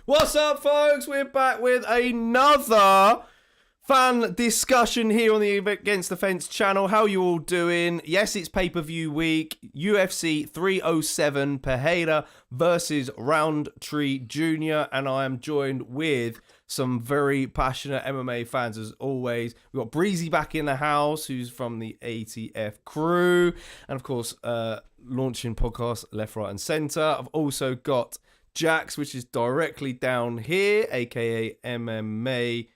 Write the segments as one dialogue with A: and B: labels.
A: What's up, folks? We're back with another fan discussion here on the Against the Fence channel. How you all doing? Yes, it's pay-per-view week. UFC 307, Pereira versus Roundtree Jr. And I am joined with some very passionate MMA fans as always. We've got Breezy back in the house, who's from the ATF crew. And of course, launching podcast left, right, and center. I've also got Jax, which is directly down here, aka MMA.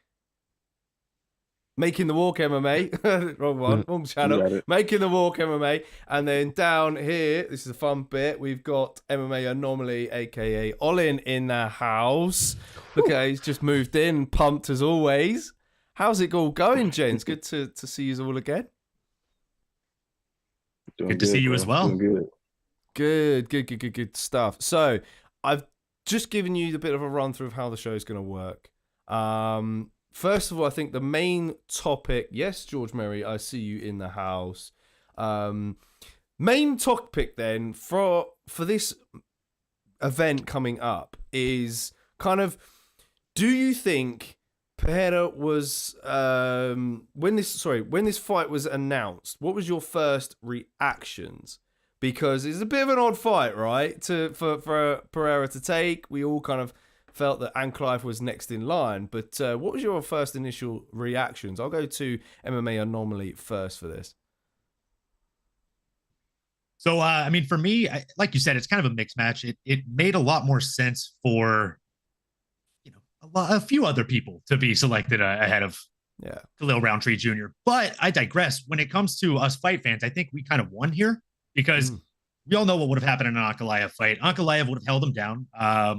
A: Making the Walk MMA. Wrong one, wrong channel. Making the Walk MMA. And then down here, this is a fun bit, we've got MMA Anomaly, aka Olin, in the house. Look at, he's just moved in, pumped as always. How's it all going, gents? Good to see you all again.
B: Good to see you as well.
A: Good stuff. So, I've just given you a bit of a run through of how the show is going to work. First of all, I think the main topic, yes, George Merry, I see you in the house. Main topic then for this event coming up is kind of, do you think Pereira was when this fight was announced, what was your first reactions? Because it's a bit of an odd fight, right? For Pereira to take. We all kind of felt that Ankalaev was next in line. But what was your first initial reactions? I'll go to MMA Anomaly first for this.
B: So, I mean, for me, like you said, it's kind of a mixed match. It made a lot more sense for, a few other people to be selected ahead of Khalil Roundtree Jr. But I digress. When it comes to us fight fans, I think we kind of won here. Because we all know what would have happened in an Ankalaev fight. Ankalaev would have held him down. A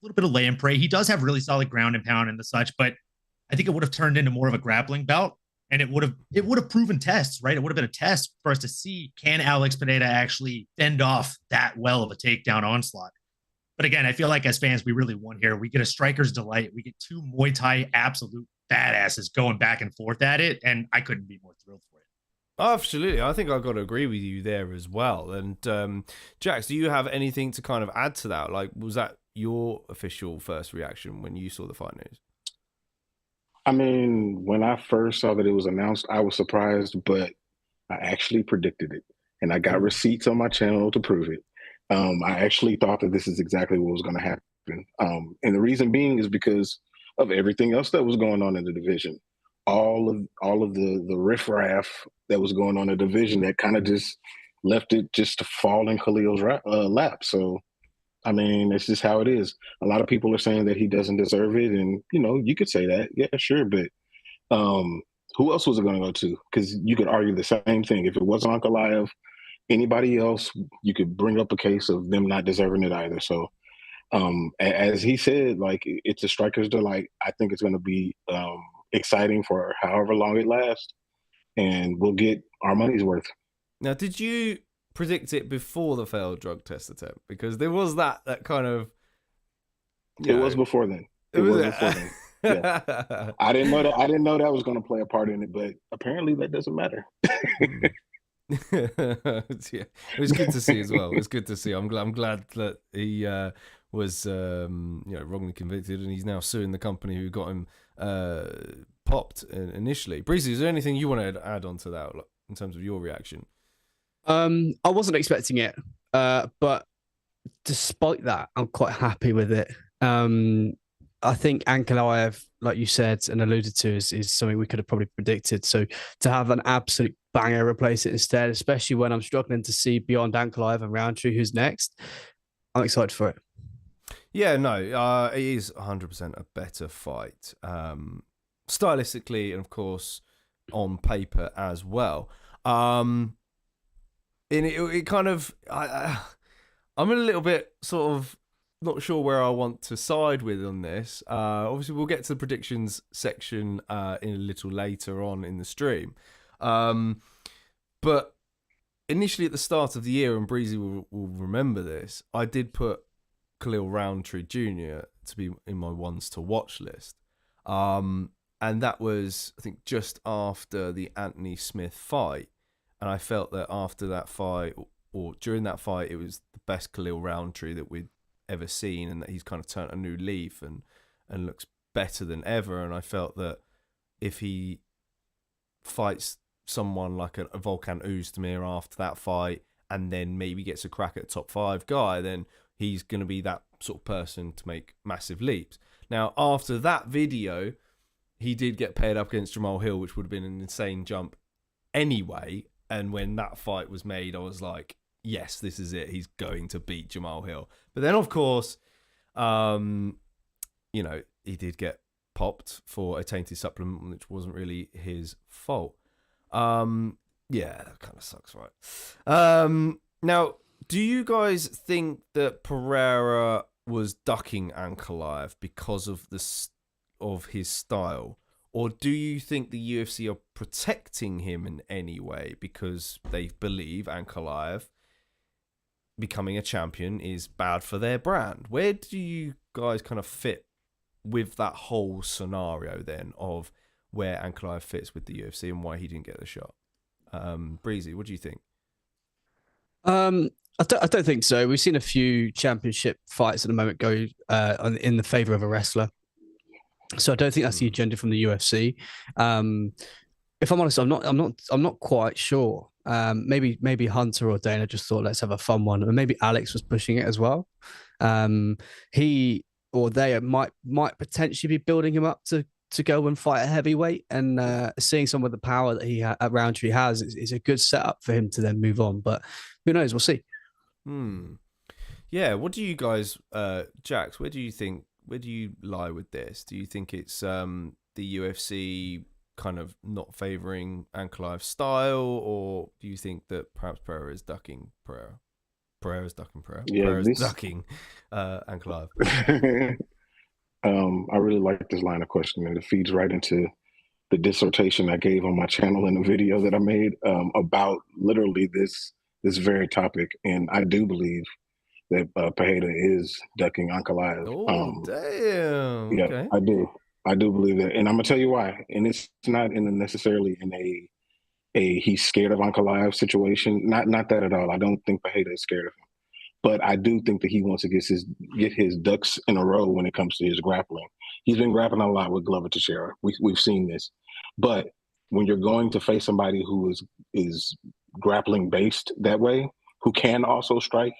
B: little bit of lay and pray. He does have really solid ground and pound and the such, but I think it would have turned into more of a grappling bout, and it would have proven tests, right? It would have been a test for us to see, can Alex Pereira actually fend off that well of a takedown onslaught? But again, I feel like as fans, we really won here. We get a striker's delight. We get two Muay Thai absolute badasses going back and forth at it, and I couldn't be more thrilled for it.
A: Absolutely. I think I've got to agree with you there as well. And Jax, do you have anything to kind of add to that? Like, was that your official first reaction when you saw the fight news?
C: I mean, when I first saw that it was announced, I was surprised, but I actually predicted it. And I got receipts on my channel to prove it. I actually thought that this is exactly what was going to happen. And the reason being is because of everything else that was going on in the division. All of the riffraff that was going on in the division that kind of just left it just to fall in Khalil's lap. So, I mean, it's just how it is. A lot of people are saying that he doesn't deserve it. And, you could say that. Yeah, sure. But who else was it going to go to? Because you could argue the same thing. If it wasn't Ankalaev, anybody else, you could bring up a case of them not deserving it either. So, as he said, like, it's a striker's delight. I think it's going to be exciting for however long it lasts, and we'll get our money's worth.
A: Now, did you predict it before the failed drug test attempt? Because there was that kind of.
C: It was before then. It was before then. Yeah. I didn't know that was going to play a part in it, but apparently that doesn't matter.
A: Yeah, it was good to see as well. It was good to see. I'm glad that he was wrongly convicted, and he's now suing the company who got him popped initially. Breezy, is there anything you want to add on to that in terms of your reaction?
D: I wasn't expecting it, but despite that, I'm quite happy with it. I think Ankalaev, like you said and alluded to, is something we could have probably predicted. So to have an absolute banger replace it instead, especially when I'm struggling to see beyond Ankalaev and Roundtree who's next, I'm excited for it.
A: Yeah, no, it is 100% a better fight, stylistically and of course on paper as well. And it kind of, I'm a little bit sort of not sure where I want to side with on this. Obviously, we'll get to the predictions section in a little later on in the stream. But initially at the start of the year, and Breezy will remember this, I did put Khalil Roundtree Jr. to be in my ones to watch list. And that was, I think, just after the Anthony Smith fight. And I felt that after that fight, or during that fight, it was the best Khalil Roundtree that we'd ever seen, and that he's kind of turned a new leaf and looks better than ever. And I felt that if he fights someone like a Volkan Oezdemir after that fight, and then maybe gets a crack at a top 5 guy, then he's going to be that sort of person to make massive leaps. Now, after that video, he did get paired up against Jamal Hill, which would have been an insane jump anyway. And when that fight was made, I was like, yes, this is it. He's going to beat Jamal Hill. But then, of course, you know, he did get popped for a tainted supplement, which wasn't really his fault. Yeah, that kind of sucks, right? Now, do you guys think that Pereira was ducking Ankalaev because of his style, or do you think the UFC are protecting him in any way because they believe Ankalaev becoming a champion is bad for their brand? Where do you guys kind of fit with that whole scenario then of where Ankalaev fits with the UFC and why he didn't get the shot? Breezy, what do you think?
D: I don't think so. We've seen a few championship fights at the moment go in the favor of a wrestler. So I don't think that's the agenda from the UFC. If I'm honest, I'm not quite sure. Maybe Hunter or Dana just thought let's have a fun one, and maybe Alex was pushing it as well. He or they might potentially be building him up to go and fight a heavyweight, and seeing some of the power that he at Roundtree has is a good setup for him to then move on. But who knows? We'll see.
A: Yeah. What do you guys, Jax? Where do you lie with this? Do you think it's the UFC kind of not favouring Ankalaev's style, or do you think that perhaps Pereira is ducking Pereira? Pereira's ducking Pereira.
C: Yeah,
A: Pereira's ducking Ankalaev.
C: I really like this line of questioning. It feeds right into the dissertation I gave on my channel in the video that I made about literally this very topic. And I do believe that Pereira is ducking Ankalaev.
A: Oh, damn.
C: Yeah,
A: Okay.
C: I do believe that. And I'm going to tell you why. And it's not necessarily in a he's scared of Ankalaev situation. Not that at all. I don't think Pereira is scared of him. But I do think that he wants to get his ducks in a row when it comes to his grappling. He's been grappling a lot with Glover Teixeira. We've seen this. But when you're going to face somebody who is grappling based that way, who can also strike,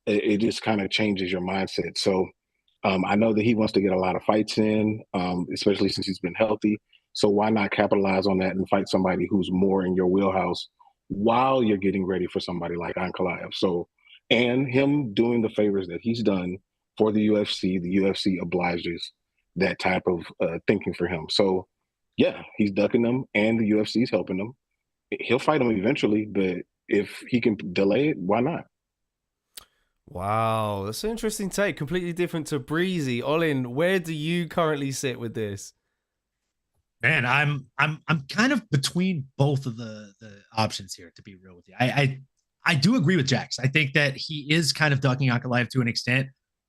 C: it just kind of changes your mindset. So I know that he wants to get a lot of fights in, especially since he's been healthy. So why not capitalize on that and fight somebody who's more in your wheelhouse while you're getting ready for somebody like Ankalaev? So, and him doing the favors that he's done for the UFC obliges that type of thinking for him. So, yeah, he's ducking them, and the UFC is helping him. He'll fight him eventually, but if he can delay it, why not?
A: Wow, that's an interesting take. Completely different to Breezy. Olin, where do you currently sit with this?
B: Man, I'm kind of between both of the options here, to be real with you. I do agree with Jax. I think that he is kind of ducking Ankalaev to an extent,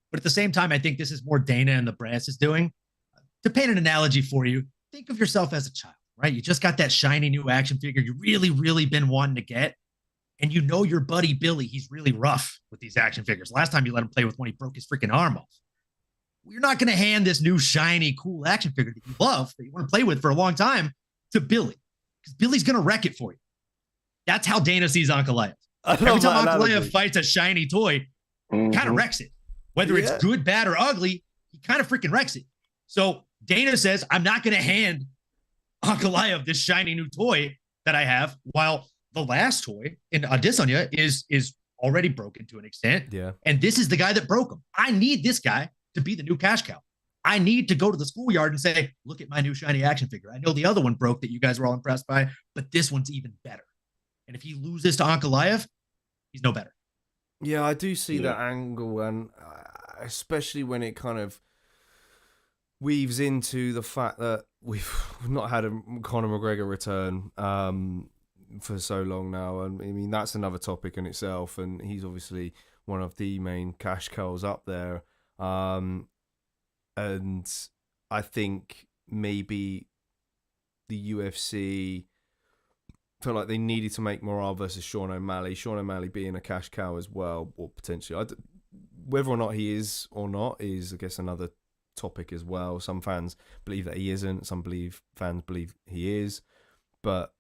B: but at the same time, I think this is more Dana and the brass is doing. To paint an analogy for you, think of yourself as a child, right? You just got that shiny new action figure you really, really been wanting to get, and you know your buddy Billy, he's really rough with these action figures. Last time you let him play with one, he broke his freaking arm off. You're not going to hand this new shiny, cool action figure that you love, that you want to play with for a long time, to Billy, because Billy's going to wreck it for you. That's how Dana sees Ankalaev. Every time Ankalaev fights a shiny toy, kind of wrecks it. Whether it's good, bad, or ugly, he kind of freaking wrecks it. So Dana says, I'm not going to hand Ankalaev this shiny new toy that I have, while the last toy in Adesanya is already broken to an extent.
A: Yeah.
B: And this is the guy that broke him. I need this guy to be the new cash cow. I need to go to the schoolyard and say, look at my new shiny action figure. I know the other one broke that you guys were all impressed by, but this one's even better. And if he loses to Ankalaev, he's no better.
A: Yeah, I do see that angle, and especially when it kind of weaves into the fact that we've not had a Conor McGregor return for so long now. And I mean, that's another topic in itself, and he's obviously one of the main cash cows up there. And I think maybe the UFC felt like they needed to make Morale versus Sean O'Malley. Sean O'Malley being a cash cow as well, or potentially. whether or not he is or not is, I guess, another topic as well. Some fans believe that he isn't. Some fans believe he is. But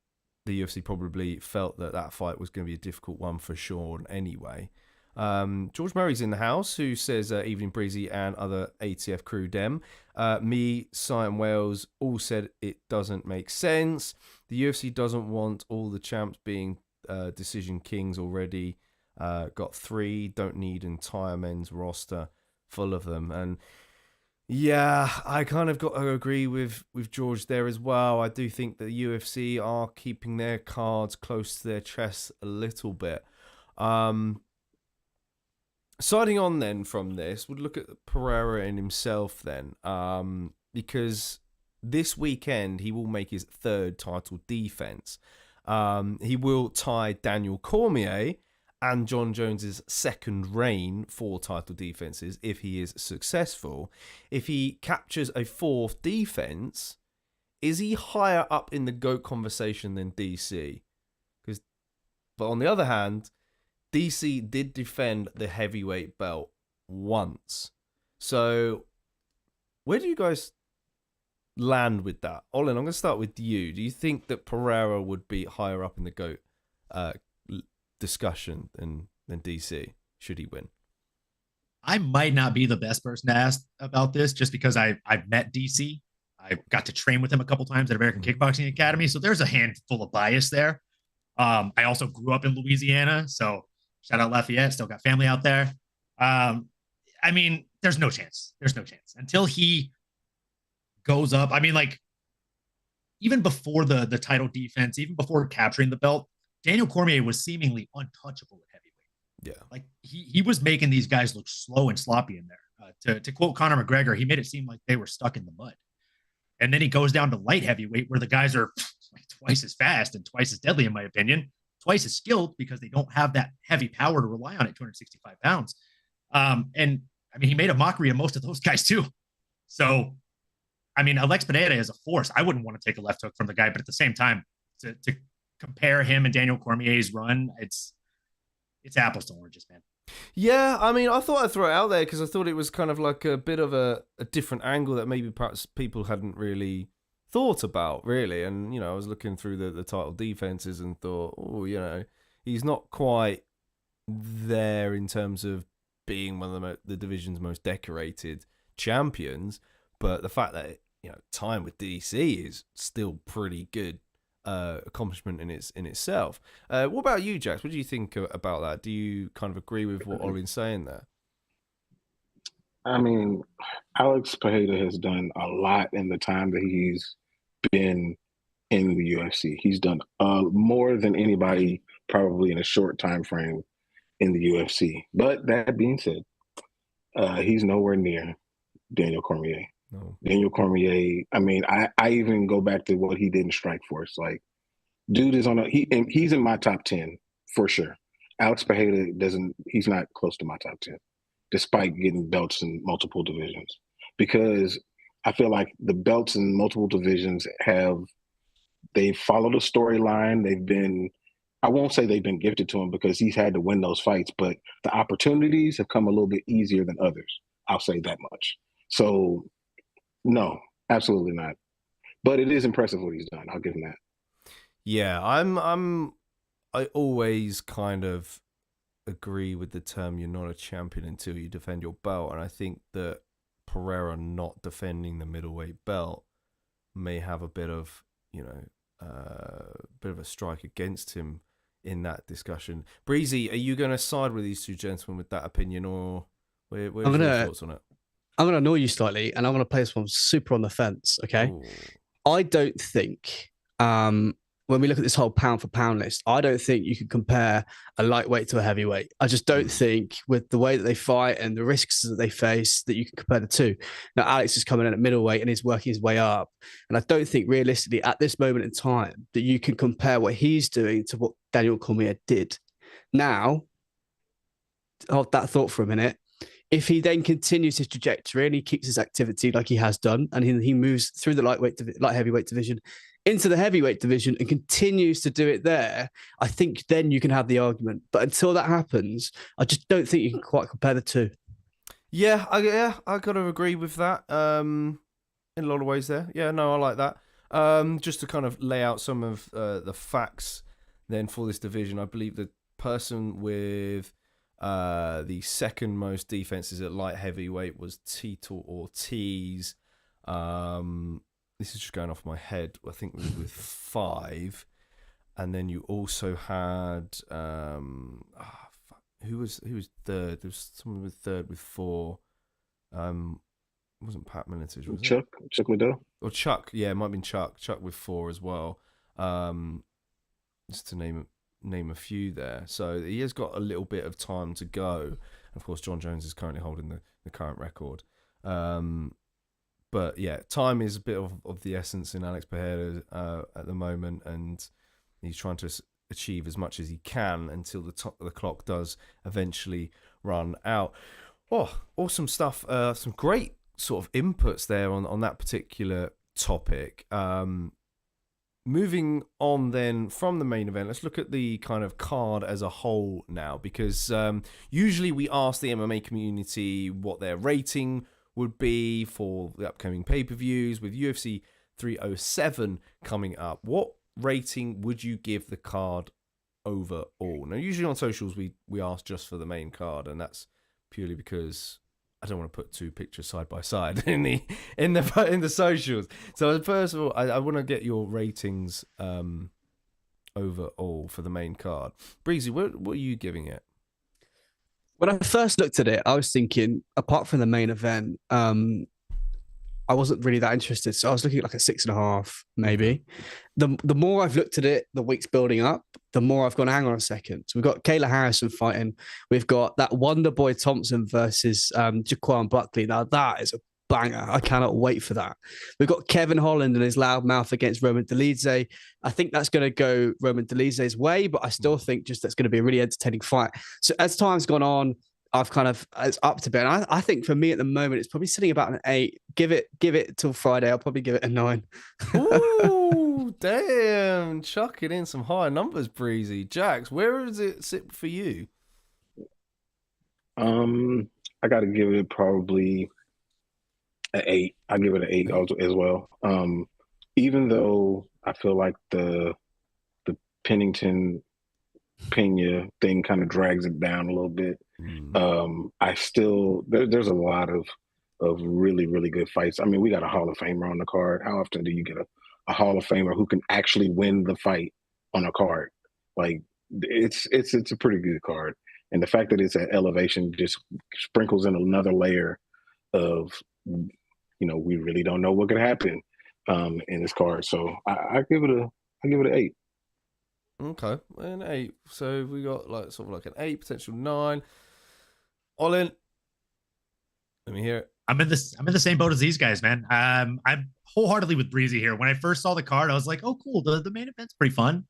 A: the UFC probably felt that fight was going to be a difficult one for Sean anyway. George Murray's in the house, who says, evening Breezy and other ATF crew dem. Me, Cy and Wales all said it doesn't make sense. The UFC doesn't want all the champs being decision kings already. Got 3, don't need entire men's roster full of them. And yeah, I kind of got to agree with George there as well. I do think the UFC are keeping their cards close to their chests a little bit. Siding on then from this, we'll look at Pereira and himself then, because this weekend he will make his 3rd title defense. He will tie Daniel Cormier and John Jones's 2nd reign for title defenses if he is successful. If he captures a 4th defense, is he higher up in the GOAT conversation than DC? But on the other hand, DC did defend the heavyweight belt once. So where do you guys land with that? Olin, I'm going to start with you. Do you think that Pereira would be higher up in the GOAT discussion than DC, should he win?
B: I might not be the best person to ask about this just because I've met DC. I got to train with him a couple times at American Kickboxing Academy. So there's a handful of bias there. I also grew up in Louisiana. So shout out Lafayette, still got family out there. I mean, there's no chance. There's no chance until he goes up. I mean, like, even before the title defense, even before capturing the belt, Daniel Cormier was seemingly untouchable at heavyweight.
A: Yeah.
B: Like, he was making these guys look slow and sloppy in there. To quote Conor McGregor, he made it seem like they were stuck in the mud. And then he goes down to light heavyweight where the guys are like twice as fast and twice as deadly, in my opinion, twice as skilled because they don't have that heavy power to rely on at 265 pounds. And I mean, he made a mockery of most of those guys too. So, I mean, Alex Pereira is a force. I wouldn't want to take a left hook from the guy, but at the same time, to compare him and Daniel Cormier's run, it's apples to oranges, man.
A: Yeah, I mean, I thought I'd throw it out there because I thought it was kind of like a bit of a different angle that maybe perhaps people hadn't really thought about, really. And, you know, I was looking through the title defenses and thought, oh, you know, he's not quite there in terms of being one of the division's most decorated champions. But the fact that, you know, time with DC is still pretty good accomplishment in itself. What about you, Jax? What do you think about that? Do you kind of agree with what Olin's saying there?
C: I mean, Alex Pereira has done a lot in the time that he's been in the UFC. He's done more than anybody probably in a short time frame in the UFC. But that being said, he's nowhere near Daniel Cormier.
A: No.
C: Daniel Cormier, I mean, I even go back to what he did in Strikeforce. Like, dude is he's in my top 10 for sure. Alex Pereira he's not close to my top 10, despite getting belts in multiple divisions. Because I feel like the belts in multiple divisions they've followed a storyline. I won't say they've been gifted to him because he's had to win those fights, but the opportunities have come a little bit easier than others. I'll say that much. So, no, absolutely not. But it is impressive what he's done. I'll give him that.
A: Yeah, I always kind of agree with the term "you're not a champion until you defend your belt," and I think that Pereira not defending the middleweight belt may have a bit of, you know, bit of a strike against him in that discussion. Breezy, are you going to side with these two gentlemen with that opinion, or where's your thoughts on it?
D: I'm going to annoy you slightly, and I'm going to play this one super on the fence, okay? Ooh. I don't think, when we look at this whole pound for pound list, I don't think you can compare a lightweight to a heavyweight. I just don't think, with the way that they fight and the risks that they face, that you can compare the two. Now, Alex is coming in at middleweight and he's working his way up. And I don't think realistically at this moment in time that you can compare what he's doing to what Daniel Cormier did. Now, hold that thought for a minute. If he then continues his trajectory and he keeps his activity like he has done, and he moves through the light heavyweight division into the heavyweight division and continues to do it there, I think then you can have the argument. But until that happens, I just don't think you can quite compare the two.
A: Yeah, I got to agree with that. In a lot of ways there. Yeah, no, I like that. Just to kind of lay out some of the facts then for this division, I believe the person with the second most defenses at light heavyweight was Tito Ortiz. This is just going off my head. I think with 5. And then you also had who was third? There was someone with third with 4. It wasn't Pat Militich, was
C: Chuck Liddell?
A: Or Chuck, yeah, it might have been Chuck. Chuck with 4 as well. Just to name a few there. So he has got a little bit of time to go. Of course, John Jones is currently holding the current record. But yeah, time is a bit of the essence in Alex Pereira at the moment, and he's trying to achieve as much as he can until the clock does eventually run out. Oh, awesome stuff. Some great sort of inputs there on that particular topic. Moving on then from the main event, let's look at the kind of card as a whole now, because usually we ask the MMA community what their rating would be for the upcoming pay-per-views. With UFC 307 coming up, what rating would you give the card overall? Now, usually on socials we ask just for the main card, and that's purely because I don't want to put 2 pictures side by side in the socials. So first of all, I want to get your ratings overall for the main card. Breezy, what are you giving it?
D: When I first looked at it, I was thinking, apart from the main event, I wasn't really that interested. So I was looking at like a 6.5, maybe. The more I've looked at it, the week's building up, the more I've gone, hang on a second. So we've got Kayla Harrison fighting. We've got that Wonder Boy Thompson versus Jaquan Buckley. Now that is a banger. I cannot wait for that. We've got Kevin Holland and his loud mouth against Roman Dolidze. I think that's going to go Roman Dolidze's way, but I still think just that's going to be a really entertaining fight. So as time's gone on, it's up to bit. I think for me at the moment, it's probably sitting about an 8. Give it till Friday. I'll probably give it a 9.
A: Ooh, damn. Chucking in some higher numbers, Breezy. Jax, where does it sit for you?
C: I got to give it probably an 8. I give it an 8 as well. Even though I feel like the Pennington Pena thing kind of drags it down a little bit. I still there's a lot of really, really good fights. I mean, we got a Hall of Famer on the card. How often do you get a Hall of Famer who can actually win the fight on a card? Like it's a pretty good card. And the fact that it's at elevation just sprinkles in another layer of, we really don't know what could happen in this card. So I give it an 8.
A: Okay, an 8. So we got sort of like an 8, potential 9. Olin, let me hear it.
B: I'm in the same boat as these guys, man. I'm wholeheartedly with Breezy here. When I first saw the card, I was like, oh, cool. The main event's pretty fun.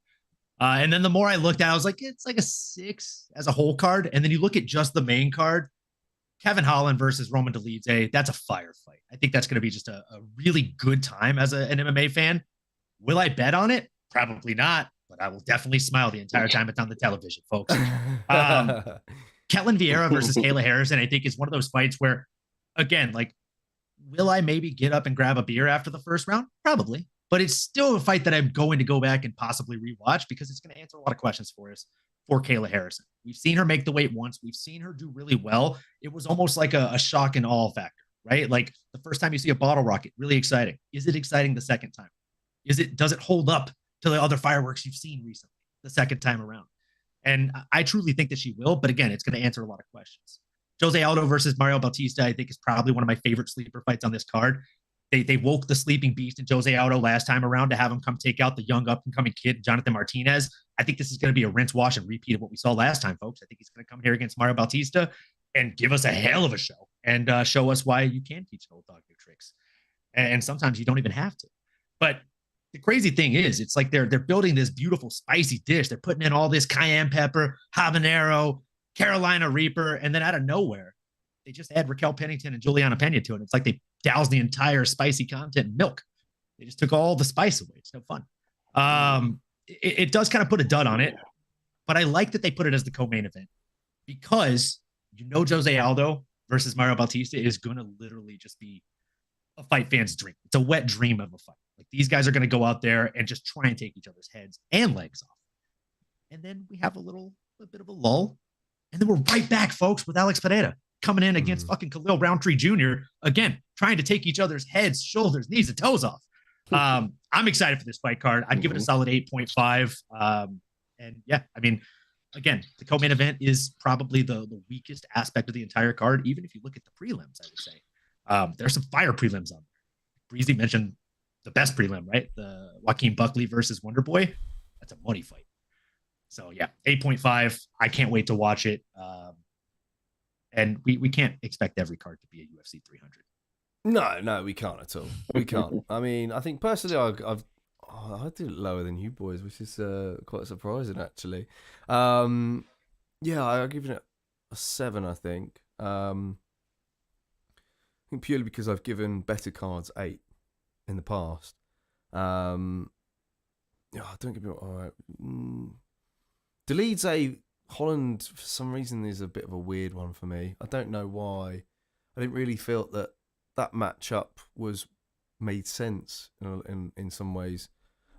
B: And then the more I looked at it, I was like, it's like a 6 as a whole card. And then you look at just the main card, Kevin Holland versus Roman Dolidze, that's a fire fight. I think that's going to be just a really good time as an MMA fan. Will I bet on it? Probably not, but I will definitely smile the entire time it's on the television, folks. Ketlin Vieira versus Kayla Harrison, I think, is one of those fights where, again, will I maybe get up and grab a beer after the first round? Probably. But it's still a fight that I'm going to go back and possibly rewatch because it's going to answer a lot of questions for us for Kayla Harrison. We've seen her make the weight once. We've seen her do really well. It was almost like a shock and awe factor, right? Like the first time you see a bottle rocket, really exciting. Is it exciting the second time? Does it hold up to the other fireworks you've seen recently the second time around? And I truly think that she will, but again, it's going to answer a lot of questions. Jose Aldo versus Mario Bautista, I think, is probably one of my favorite sleeper fights on this card. They woke the sleeping beast in Jose Aldo last time around to have him come take out the young up-and-coming kid, Jonathan Martinez. I think this is going to be a rinse, wash, and repeat of what we saw last time, folks. I think he's going to come here against Mario Bautista and give us a hell of a show and show us why you can teach an old dog new tricks. And sometimes you don't even have to. But the crazy thing is, it's like they're building this beautiful spicy dish. They're putting in all this cayenne pepper, habanero, Carolina Reaper, and then out of nowhere, they just add Raquel Pennington and Juliana Pena to it. It's like they doused the entire spicy content in milk. They just took all the spice away. It's no fun. It does kind of put a dud on it, but I like that they put it as the co-main event because Jose Aldo versus Mario Bautista is going to literally just be a fight fan's dream. It's a wet dream of a fight. Like these guys are going to go out there and just try and take each other's heads and legs off. And then we have a bit of a lull. And then we're right back, folks, with Alex Pereira coming in against fucking Khalil Roundtree Jr. Again, trying to take each other's heads, shoulders, knees, and toes off. I'm excited for this fight card. I'd give it a solid 8.5. And yeah, I mean, again, the co-main event is probably the weakest aspect of the entire card. Even if you look at the prelims, I would say there's some fire prelims on there. Breezy mentioned the best prelim, right? The Joaquin Buckley versus Wonderboy. That's a money fight. So yeah, 8.5. I can't wait to watch it. And we can't expect every card to be a UFC 300.
A: No, we can't at all. We can't. I mean, I think personally, I did it lower than you boys, which is quite surprising actually. Yeah, I'll give it a 7. I think. I think purely because I've given better cards 8 in the past. Yeah, don't get me wrong. All right. Deledes Holland for some reason is a bit of a weird one for me. I don't know why. I didn't really feel that matchup made sense in some ways.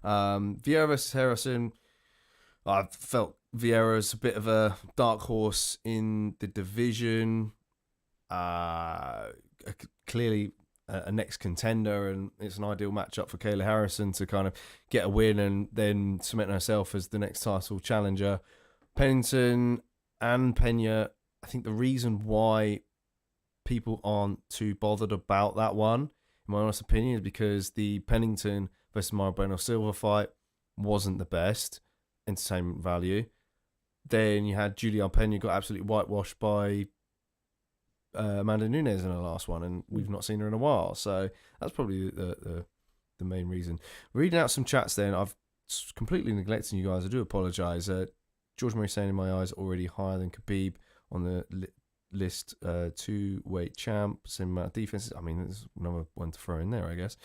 A: Vieira versus Harrison. I felt Vieira's a bit of a dark horse in the division. Clearly a next contender, and it's an ideal matchup for Kayla Harrison to kind of get a win and then cement herself as the next title challenger. Pennington and Pena, I think the reason why people aren't too bothered about that one, in my honest opinion, is because the Pennington versus Mauro Bueno Silva fight wasn't the best entertainment value. Then you had Julian Pena got absolutely whitewashed by Amanda Nunes in her last one, and we've not seen her in a while. So that's probably the main reason. Reading out some chats then, I've completely neglected you guys. I do apologise. George Murray saying in my eyes already higher than Khabib on the list, 2-weight champ, same amount of defenses. I mean, there's another one to throw in there, I guess.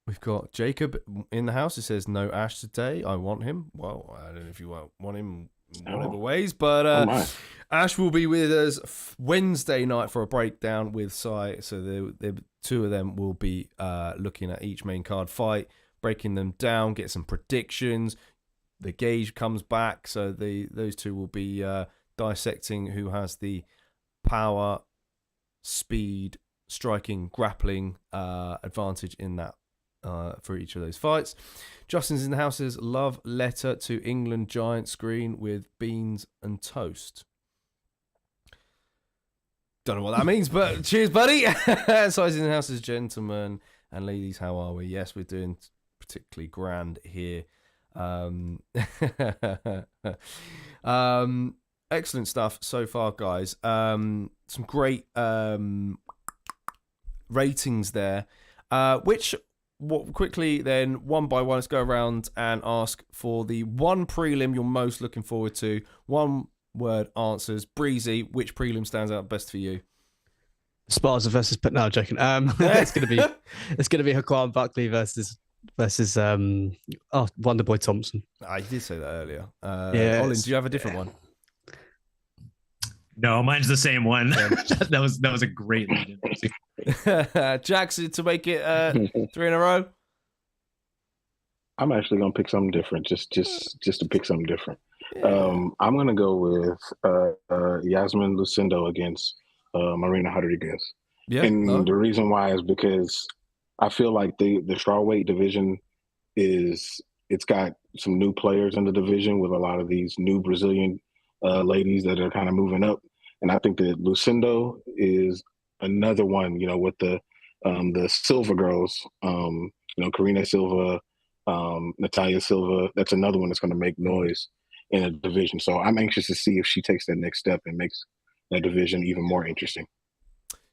A: We've got Jacob in the house who says no Ash today. I want him. Well, I don't know if you want him in whatever ways, but Ash will be with us Wednesday night for a breakdown with Sai. So the two of them will be looking at each main card fight, breaking them down, get some predictions. The gauge comes back, so those two will be dissecting who has the power, speed, striking, grappling advantage in that for each of those fights. Justin's in the house says, love letter to England giant screen with beans and toast. Don't know what that means, but cheers, buddy. Size in the house says, gentlemen and ladies, how are we? Yes, we're doing particularly grand here. Excellent stuff so far, guys. Some great ratings there. Quickly then, one by one, let's go around and ask for the one prelim you're most looking forward to. One word answers. Breezy, which prelim stands out best for you?
D: Sparta versus, but no, joking. It's gonna be Haquan Buckley versus Wonderboy Thompson.
A: I did say that earlier.
D: Olin,
A: do you have a different one?
B: No, mine's the same one. that was a great lead.
A: Jackson to make it 3 in a row.
C: I'm actually gonna pick something different, just to pick something different. Yeah. I'm gonna go with Yasmin Lucindo against Marina Rodriguez. Yeah, and the reason why is because I feel like the strawweight division it's got some new players in the division with a lot of these new Brazilian ladies that are kind of moving up, and I think that Lucindo is another one. You know, with the Silva girls, Karina Silva, Natalia Silva. That's another one that's going to make noise in a division. So I'm anxious to see if she takes that next step and makes that division even more interesting.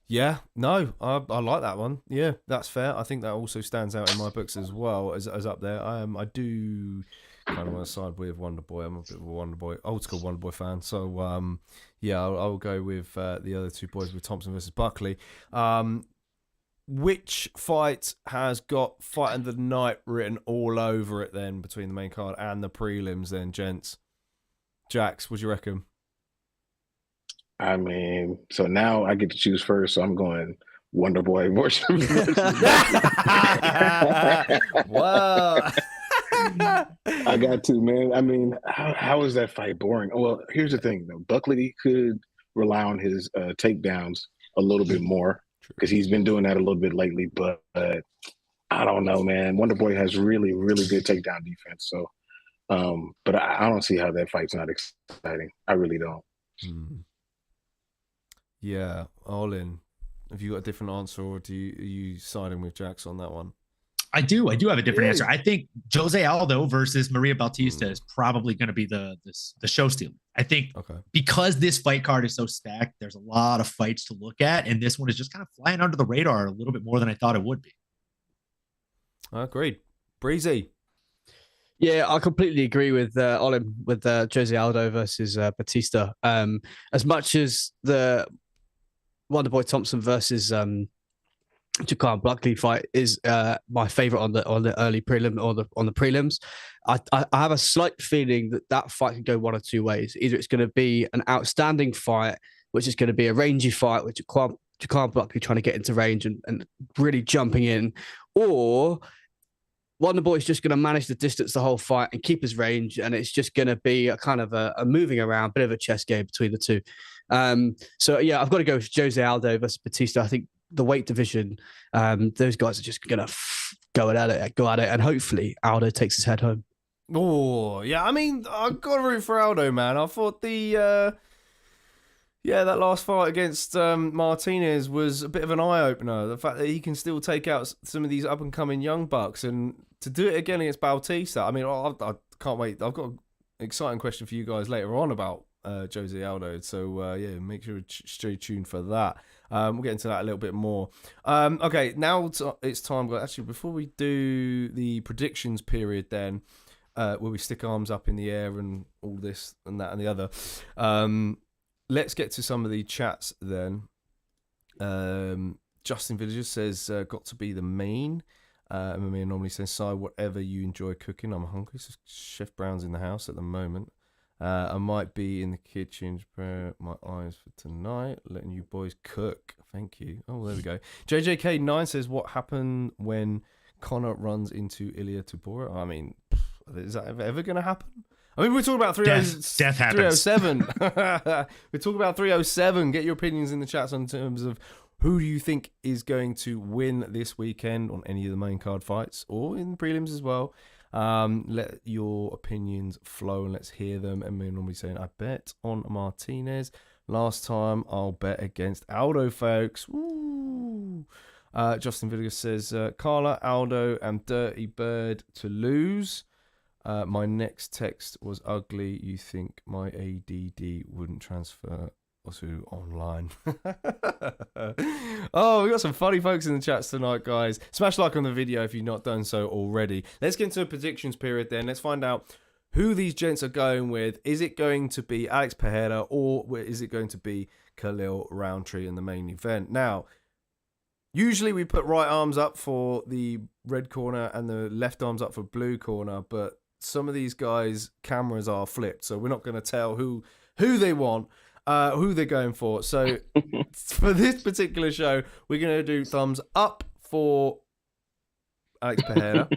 A: Yeah, no, I like that one. Yeah, that's fair. I think that also stands out in my books as well as up there. I do kind of want to side with Wonderboy. I'm a bit of a old school Wonderboy fan. So yeah, I'll go with the other two boys with Thompson versus Buckley. Which fight has got fight of the night written all over it then between the main card and the prelims then, gents? Jax, what do you reckon?
C: I mean, so now I get to choose first. So I'm going Wonder Boy versus.
A: Wow.
C: I got to, man. I mean, how is that fight boring? Well, here's the thing, though. Buckley could rely on his takedowns a little bit more because he's been doing that a little bit lately. But I don't know, man. Wonder Boy has really, really good takedown defense. So, but I don't see how that fight's not exciting. I really don't.
A: Yeah, all in. Have you got a different answer, or are you siding with Jax on that one?
B: I do have a different answer. I think Jose Aldo versus Maria Bautista is probably going to be the show stealer. I think because this fight card is so stacked, there's a lot of fights to look at, and this one is just kind of flying under the radar a little bit more than I thought it would be.
A: Agreed. Breezy.
D: Yeah, I completely agree with Olim with Jose Aldo versus Batista. As much as the Wonderboy Thompson versus Jaquan Buckley fight is my favorite on the early prelim or on the prelims, I have a slight feeling that fight can go one or two ways. Either it's going to be an outstanding fight, which is going to be a rangy fight with Jaquan Buckley trying to get into range and really jumping in, or Wonderboy's just going to manage the distance the whole fight and keep his range, and it's just going to be a kind of a moving around, bit of a chess game between the two. So yeah, I've got to go with Jose Aldo versus Batista. I think the weight division, those guys are just going to go at it, and hopefully Aldo takes his head home.
A: Oh yeah, I mean, I've got to root for Aldo, man. I thought that last fight against Martinez was a bit of an eye opener. The fact that he can still take out some of these up and coming young bucks, and to do it again against Bautista. I mean, I can't wait. I've got an exciting question for you guys later on about Jose Aldo. So yeah, make sure to stay tuned for that. We'll get into that a little bit more. Okay, now it's time. Actually, before we do the predictions period, then where we stick arms up in the air and all this and that and the other. Let's get to some of the chats then. Justin Villager says, got to be the main. Mamiya normally says, Si, whatever you enjoy cooking. I'm hungry. So Chef Brown's in the house at the moment. I might be in the kitchen to prepare my eyes for tonight, letting you boys cook. Thank you. Oh, there we go. JJK9 says, what happened when Conor runs into Ilia Topuria? I mean, is that ever going to happen? I mean, we're talking about 307. We're talking about 307. Get your opinions in the chats in terms of who do you think is going to win this weekend on any of the main card fights or in the prelims as well. Let your opinions flow and let's hear them. And we're normally saying, I bet on Martinez. Last time, I'll bet against Aldo, folks. Woo! Justin Villager says, Carla, Aldo, and Dirty Bird to lose. My next text was ugly. You think my ADD wouldn't transfer to online? Oh, we got some funny folks in the chats tonight, guys. Smash like on the video if you've not done so already. Let's get into a predictions period then. Let's find out who these gents are going with. Is it going to be Alex Pereira or is it going to be Khalil Roundtree in the main event? Now, usually we put right arms up for the red corner and the left arms up for blue corner, but some of these guys' cameras are flipped, so we're not going to tell who they want, who they're going for. So for this particular show, we're going to do thumbs up for Alex Pereira.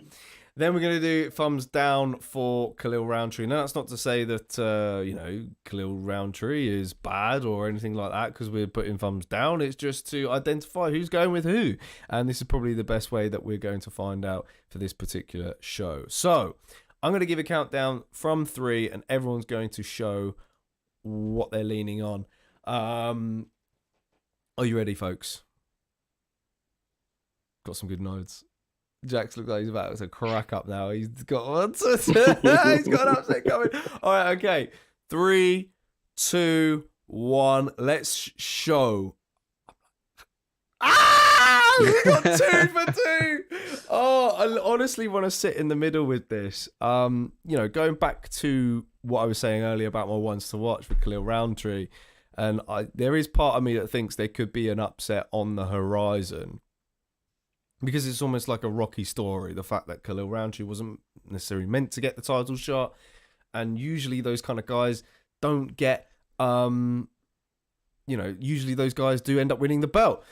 A: Then we're going to do thumbs down for Khalil Roundtree. Now, that's not to say that, Khalil Roundtree is bad or anything like that because we're putting thumbs down. It's just to identify who's going with who. And this is probably the best way that we're going to find out for this particular show. So I'm going to give a countdown from 3 and everyone's going to show what they're leaning on. Are you ready, folks? Got some good nods. Jax looks like he's about to crack up now. He's got one. He's got an upset coming. All right, okay. 3, 2, 1. Let's show. We got 2 for 2. Oh, I honestly want to sit in the middle with this. Going back to what I was saying earlier about my ones to watch with Khalil Roundtree, and there is part of me that thinks there could be an upset on the horizon because it's almost like a Rocky story. The fact that Khalil Roundtree wasn't necessarily meant to get the title shot, and usually those kind of guys don't get usually those guys do end up winning the belt.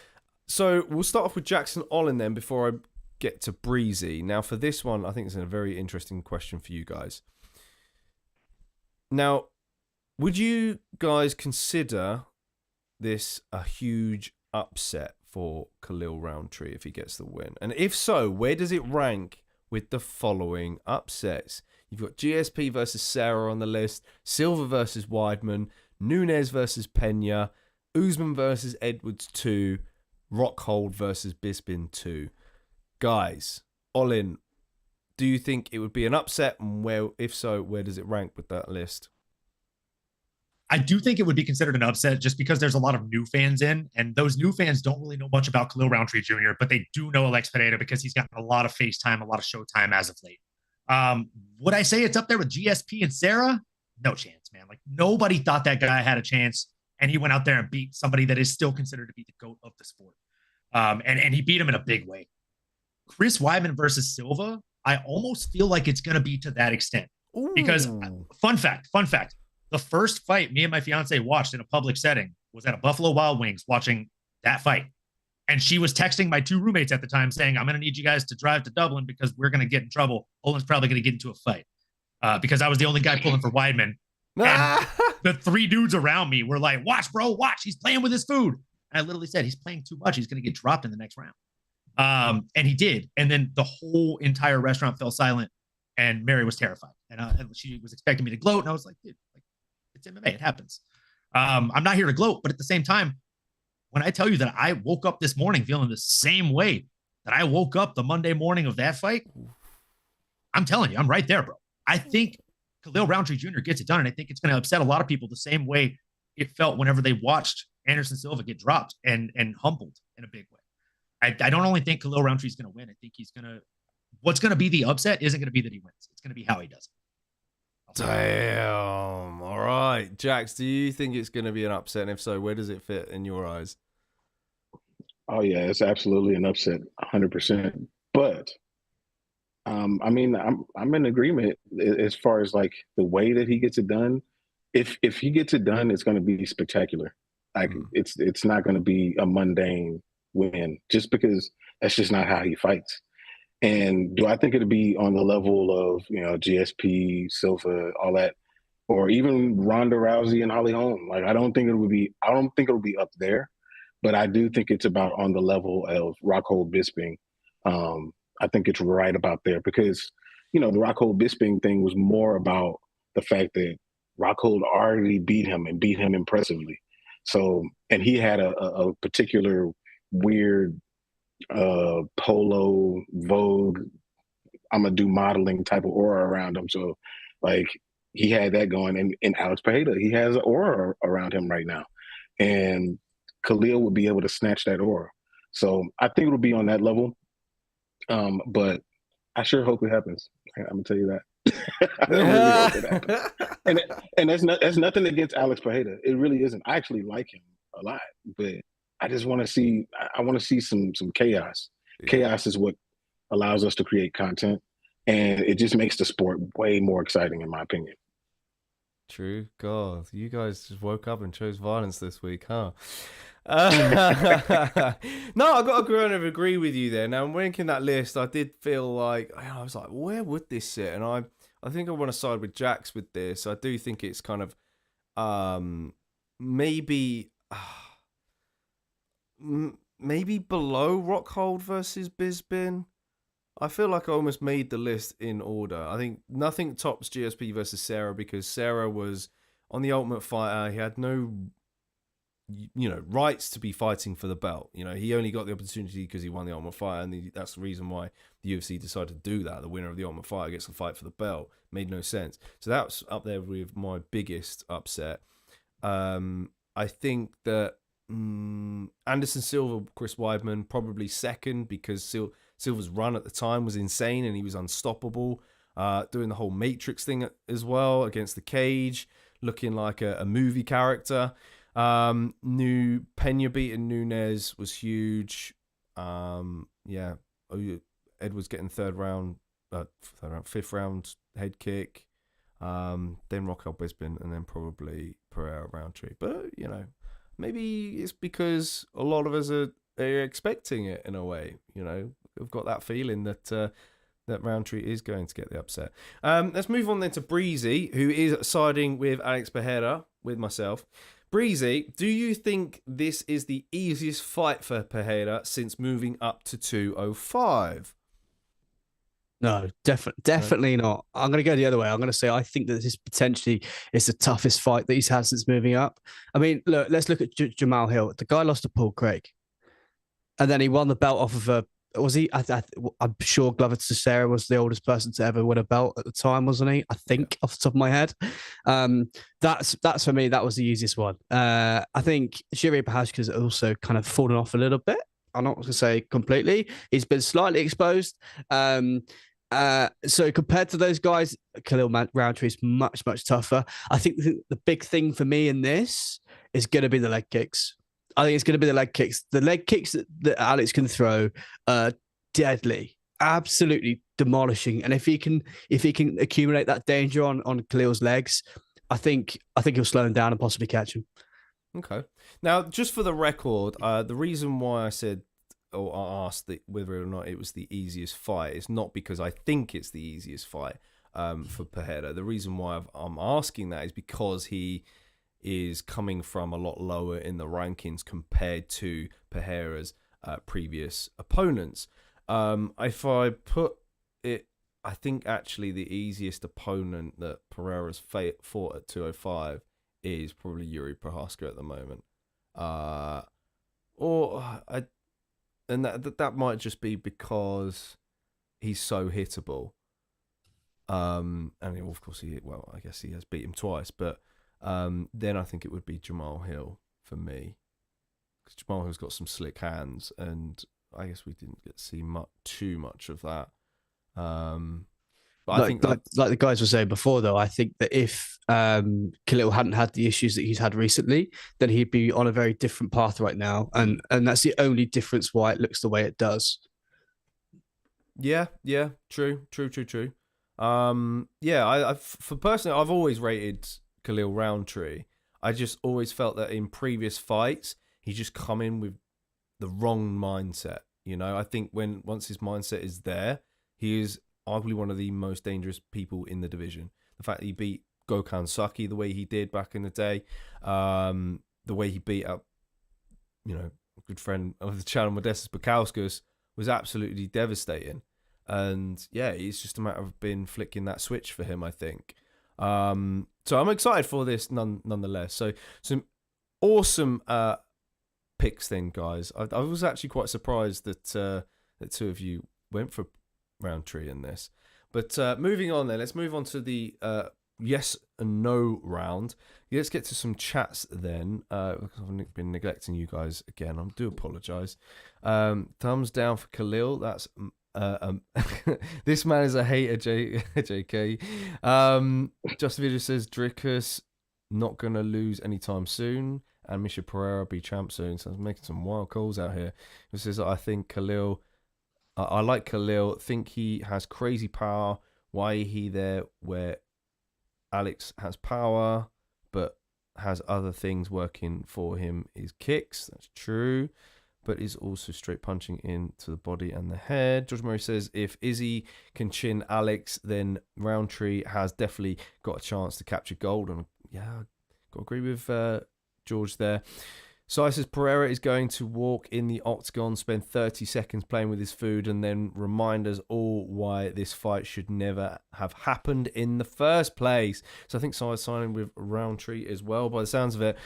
A: So we'll start off with Jackson Olin then before I get to Breezy. Now for this one, I think it's a very interesting question for you guys. Now, would you guys consider this a huge upset for Khalil Roundtree if he gets the win? And if so, where does it rank with the following upsets? You've got GSP versus Sarah on the list, Silva versus Weidman, Nunes versus Pena, Usman versus Edwards 2, Rockhold versus Bisping 2. Guys, Olin, do you think it would be an upset? And if so, where does it rank with that list?
B: I do think it would be considered an upset just because there's a lot of new fans in, and those new fans don't really know much about Khalil Roundtree Jr., but they do know Alex Pereira because he's gotten a lot of face time, a lot of show time as of late. Would I say it's up there with GSP and Sarah? No chance, man. Like, nobody thought that guy had a chance, and he went out there and beat somebody that is still considered to be the GOAT of the sport. And he beat him in a big way. Chris Weidman versus Silva, I almost feel like it's going to be to that extent. Ooh. Because fun fact, the first fight me and my fiance watched in a public setting was at a Buffalo Wild Wings watching that fight. And she was texting my 2 roommates at the time saying, I'm going to need you guys to drive to Dublin because we're going to get in trouble. Olin's probably going to get into a fight because I was the only guy pulling for Weidman. And the 3 dudes around me were like, watch, bro, watch. He's playing with his food. And I literally said, he's playing too much. He's going to get dropped in the next round. And he did. And then the whole entire restaurant fell silent and Mary was terrified. And she was expecting me to gloat. And I was like, dude, it's MMA. It happens. I'm not here to gloat, but at the same time, when I tell you that I woke up this morning feeling the same way that I woke up the Monday morning of that fight, I'm telling you, I'm right there, bro. I think Khalil Roundtree Jr. gets it done, and I think it's going to upset a lot of people the same way it felt whenever they watched Anderson Silva get dropped and humbled in a big way. I don't only think Khalil Roundtree is going to win. I think he's going to – what's going to be the upset isn't going to be that he wins. It's going to be how he does it.
A: Damn. All right. Jax, do you think it's going to be an upset? And if so, where does it fit in your eyes?
C: Oh, yeah, it's absolutely an upset, 100%. But, I mean, I'm in agreement as far as, like, the way that he gets it done. If he gets it done, it's going to be spectacular. Like, it's not going to be a mundane win just because that's just not how he fights. And do I think it'd be on the level of, GSP, Silva, all that, or even Ronda Rousey and Holly Holm? Like, I don't think it'll be up there, but I do think it's about on the level of Rockhold Bisping. I think it's right about there because, the Rockhold Bisping thing was more about the fact that Rockhold already beat him and beat him impressively. So, and he had a particular weird polo Vogue I'm gonna do modeling type of aura around him. So like he had that going, and Alex Pereira, he has an aura around him right now, and Khalil would be able to snatch that aura. So I think it'll be on that level, but I sure hope it happens. I'm gonna tell you that. I really hope it happens. And that's nothing against Alex Pereira. It really isn't. I actually like him a lot, but I just want to see. I want to see some chaos. Yeah. Chaos is what allows us to create content, and it just makes the sport way more exciting, in my opinion.
A: True. God, you guys just woke up and chose violence this week, huh? No, I got to agree with you there. Now, when making that list, I did feel like, I was like, where would this sit? And I think I want to side with Jax with this. I do think it's kind of maybe below Rockhold versus Bisping. I feel like I almost made the list in order. I think nothing tops GSP versus Sarah, because Sarah was on the Ultimate Fighter. He had no, rights to be fighting for the belt. He only got the opportunity because he won the Ultimate Fighter, and that's the reason why the UFC decided to do that. The winner of the Ultimate Fighter gets to fight for the belt. Made no sense. So that's up there with my biggest upset. I think that Anderson Silva, Chris Weidman, probably second, because Silva's run at the time was insane and he was unstoppable. Doing the whole Matrix thing as well against the cage, looking like a movie character. New Pena beating Nunes was huge. Edwards getting fifth round head kick. Then Rockhold Bisping, and then probably Pereira Roundtree. But maybe it's because a lot of us are expecting it in a way. You know, we've got that feeling that that Roundtree is going to get the upset. Let's move on then to Breezy, who is siding with Alex Pereira, with myself. Breezy, do you think this is the easiest fight for Pereira since moving up to 205?
D: No, definitely not. I'm going to go the other way. I'm going to say I think that this potentially is the toughest fight that he's had since moving up. I mean, let's look at Jamal Hill. The guy lost to Paul Craig, and then he won the belt off of a. Was he? I'm sure Glover Teixeira was the oldest person to ever win a belt at the time, wasn't he? I think off the top of my head. That's for me. That was the easiest one. I think Jiri Prochazka's also kind of fallen off a little bit. I'm not going to say completely. He's been slightly exposed. So compared to those guys, Khalil Roundtree is much, much tougher. I think the big thing for me in this is going to be the leg kicks. I think it's going to be the leg kicks. The leg kicks that Alex can throw are deadly, absolutely demolishing. And if he can accumulate that danger on Khalil's legs, I think he'll slow him down and possibly catch him.
A: Okay. Now, just for the record, the reason why I said or I asked whether or not it was the easiest fight is not because I think it's the easiest fight for Pereira. The reason why I'm asking that is because he is coming from a lot lower in the rankings compared to Pereira's previous opponents. If I put it, I think actually the easiest opponent that Pereira's fought at 205 is probably Jiri Prochazka at the moment. And that might just be because he's so hittable. And of course I guess he has beat him twice, but then I think it would be Jamal Hill for me, because Jamal Hill's got some slick hands, and I guess we didn't get to see too much of that. But I think
D: like the guys were saying before, though, I think that if Khalil hadn't had the issues that he's had recently, then he'd be on a very different path right now, and that's the only difference why it looks the way it does.
A: Yeah, true. I for personally, I've always rated Khalil Roundtree. I just always felt that in previous fights, he just come in with the wrong mindset. You know, I think once his mindset is there, he is arguably one of the most dangerous people in the division. The fact that he beat Gokhan Saki the way he did back in the day, the way he beat up, a good friend of the channel, Modestas Bukauskas, was absolutely devastating. And yeah, it's just a matter of flicking that switch for him, I think. So I'm excited for this nonetheless. So some awesome picks then, guys. I was actually quite surprised that two of you went for Roundtree in this. But moving on then, let's move on to the yes and no round. Let's get to some chats then. I've been neglecting you guys again. I do apologise. Thumbs down for Khalil. That's this man is a hater, JK. Justin Video says Dricus not gonna lose anytime soon, and Misha Pereira be champ soon. So I'm making some wild calls out here. He says I think Khalil. I like Khalil. Think he has crazy power. Why he there where Alex has power, but has other things working for him is kicks. That's true. But is also straight punching into the body and the head. George Murray says, if Izzy can chin Alex, then Roundtree has definitely got a chance to capture gold. And yeah, got to agree with George there. So I says, Pereira is going to walk in the octagon, spend 30 seconds playing with his food, and then remind us all why this fight should never have happened in the first place. So I think someone's signing with Roundtree as well, by the sounds of it.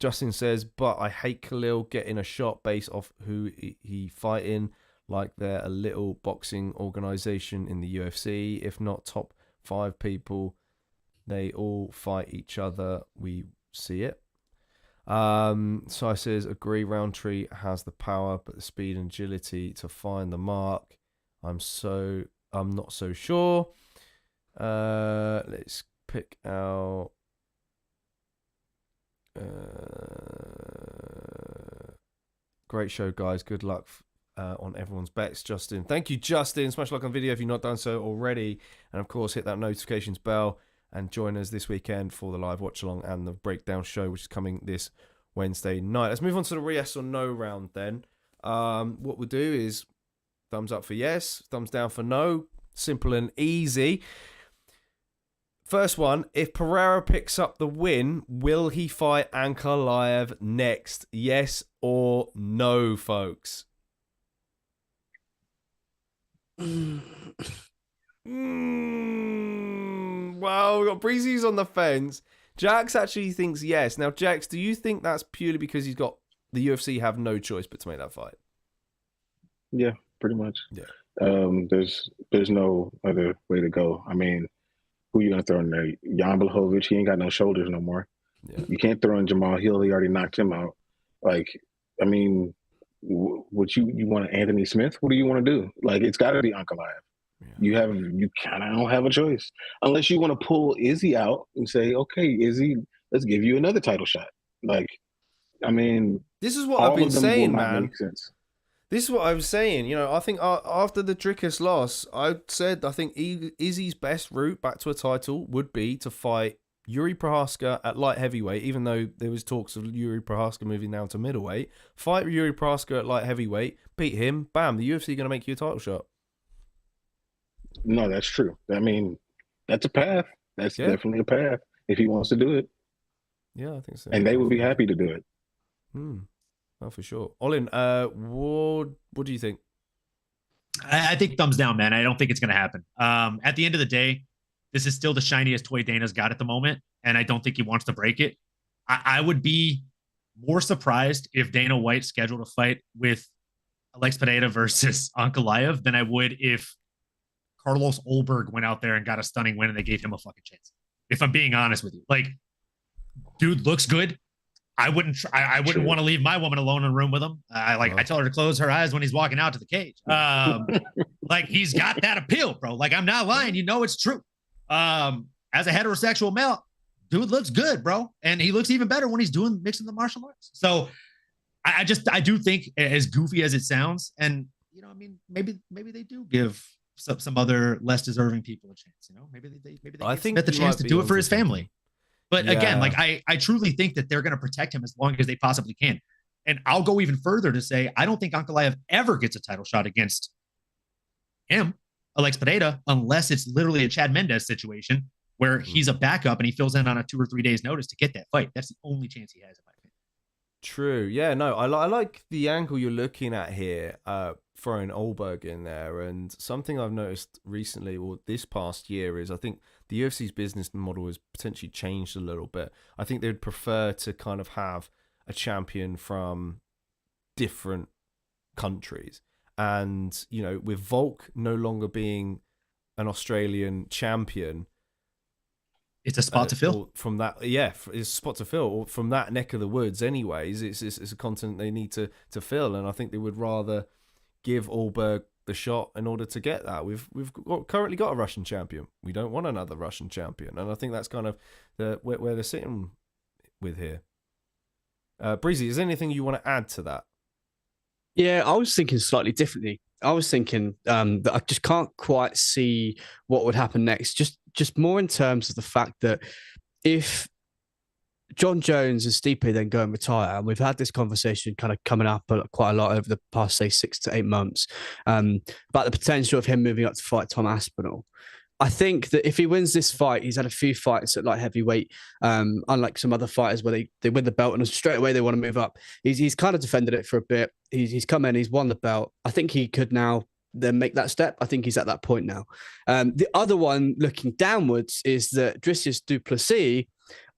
A: Justin says, but I hate Khalil getting a shot based off who he fighting, like they're a little boxing organization in the UFC. If not top 5 people, they all fight each other. We see it. So I says, agree, Roundtree has the power, but the speed and agility to find the mark, I'm not so sure. Let's pick out great show, guys. Good luck on everyone's bets. Justin, thank you, Justin. Smash like on video if you've not done so already, and of course hit that notifications bell and join us this weekend for the live watch along and the breakdown show, which is coming this Wednesday night. Let's move on to the yes or no round then. What we'll do is thumbs up for yes, thumbs down for no. Simple and easy. First one, if Pereira picks up the win, will he fight Ankalaev next? Yes or no, folks? Well, we've got Breezy's on the fence. Jax actually thinks yes. Now, Jax, do you think that's purely because he's got the UFC have no choice but to make that fight?
C: Yeah, pretty much.
A: Yeah.
C: There's no other way to go. I mean, who you gonna throw in there? Jan Blachowicz, he ain't got no shoulders no more.
A: Yeah.
C: You can't throw in Jamal Hill. He already knocked him out. Like, I mean, what you want Anthony Smith? What do you want to do? Like, it's got to be Ankalaev. Yeah. You kind of don't have a choice unless you want to pull Izzy out and say, okay, Izzy, let's give you another title shot. Like, I mean,
A: this is what I've been saying, man.
C: Make sense.
A: This is what I was saying. You know, I think after the Dricus loss, I said I think Izzy's best route back to a title would be to fight Yuri Prohaska at light heavyweight, even though there was talks of Yuri Prohaska moving down to middleweight. Fight Yuri Prohaska at light heavyweight, beat him, bam, the UFC going to make you a title shot.
C: No, that's true. I mean, that's a path. That's definitely a path if he wants to do it.
A: Yeah, I think so.
C: And they would be happy to do it.
A: Oh, for sure. Olin, what do you think?
B: I think thumbs down, man. I don't think it's going to happen. At the end of the day, this is still the shiniest toy Dana's got at the moment, and I don't think he wants to break it. I would be more surprised if Dana White scheduled a fight with Alex Pereira versus Ankalaev than I would if Carlos Olberg went out there and got a stunning win and they gave him a fucking chance. If I'm being honest with you, like, dude looks good. I wouldn't want to leave my woman alone in a room with him. I tell her to close her eyes when he's walking out to the cage. Like, he's got that appeal, bro. Like, I'm not lying. You know, it's true. As a heterosexual male, dude looks good, bro. And he looks even better when he's mixing the martial arts. So I do think, as goofy as it sounds, and, you know, I mean, maybe they do give some other less deserving people a chance, you know, maybe they give Smith the chance to do it for his family. But again, like, I truly think that they're going to protect him as long as they possibly can. And I'll go even further to say, I don't think Ankalaev ever gets a title shot against him, Alex Pereira, unless it's literally a Chad Mendez situation where he's a backup and he fills in on a 2 or 3 days notice to get that fight. That's the only chance he has, in my opinion.
A: True. Yeah, no, I like the angle you're looking at here, throwing Olberg in there. And something I've noticed recently, or this past year, is I think the UFC's business model has potentially changed a little bit. I think they'd prefer to kind of have a champion from different countries. And, you know, with Volk no longer being an Australian champion,
B: it's a spot to fill.
A: From that, it's a spot to fill. From that neck of the woods, anyways, it's a continent they need to fill, and I think they would rather give Olberg the shot in order to get that. We've currently got a Russian champion. We don't want another Russian champion, and I think that's kind of where they're sitting with here. Breezy, is there anything you want to add to that?
D: Yeah, I was thinking slightly differently. I was thinking that I just can't quite see what would happen next. Just more in terms of the fact that if John Jones and Stipe then go and retire, and we've had this conversation kind of coming up quite a lot over the past, say, 6 to 8 months, about the potential of him moving up to fight Tom Aspinall. I think that if he wins this fight, he's had a few fights at light heavyweight, unlike some other fighters where they win the belt and straight away they want to move up. He's kind of defended it for a bit. He's come in, he's won the belt. I think he could now then make that step. I think he's at that point now. The other one looking downwards is that Dricius Du Plessis.